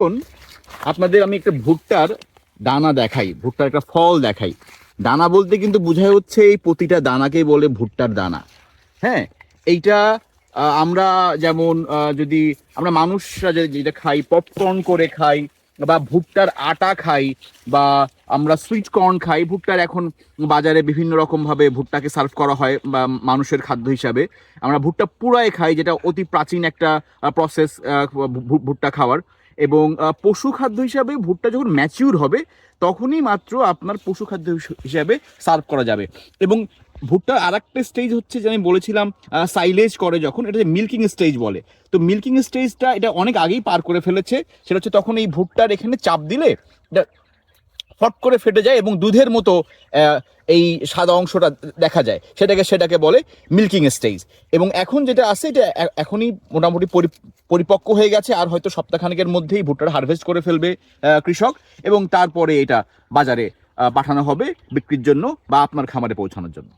এখন আপনাদের আমি একটা ভুট্টার দানা দেখাই, ভুট্টার একটা ফল দেখাই। দানা বলতে কিন্তু বোঝায় হচ্ছে এই প্রতিটা দানাকেই বলে ভুট্টার দানা। হ্যাঁ, এইটা আমরা যেমন যদি আমরা মানুষরা যেটা খাই, পপকর্ন করে খাই বা ভুট্টার আটা খাই বা আমরা সুইট কর্ন খাই, ভুট্টার এখন বাজারে বিভিন্ন রকমভাবে ভুট্টাকে সার্ভ করা হয় বা মানুষের খাদ্য হিসাবে আমরা ভুট্টা পুরাই খাই, যেটা অতি প্রাচীন একটা প্রসেস ভুট্টা খাওয়ার। এবং পশু খাদ্য হিসাবে ভুট্টা যখন ম্যাচিউর হবে তখনই মাত্র আপনার পশু খাদ্য হিসাবে সার্ভ করা যাবে। এবং ভুট্টার আর একটা স্টেজ হচ্ছে যে আমি বলেছিলাম সাইলেজ করে যখন, এটা মিল্কিং স্টেজ বলে। তো মিল্কিং স্টেজটা এটা অনেক আগেই পার করে ফেলেছে। সেটা হচ্ছে তখন এই ভুট্টার এখানে চাপ দিলে এটা ফট করে ফেটে যায় এবং দুধের মতো এই সাদা অংশটা দেখা যায়, সেটাকে বলে মিল্কিং স্টেজ। এবং এখন যেটা আছে এটা এখনই মোটামুটি পরিপক্ক হয়ে গেছে, আর হয়তো সপ্তাহখানেকের মধ্যেই ভুট্টার হারভেস্ট করে ফেলবে কৃষক, এবং তারপরে এটা বাজারে পাঠানো হবে বিক্রির জন্য বা আপনার খামারে পৌঁছানোর জন্য।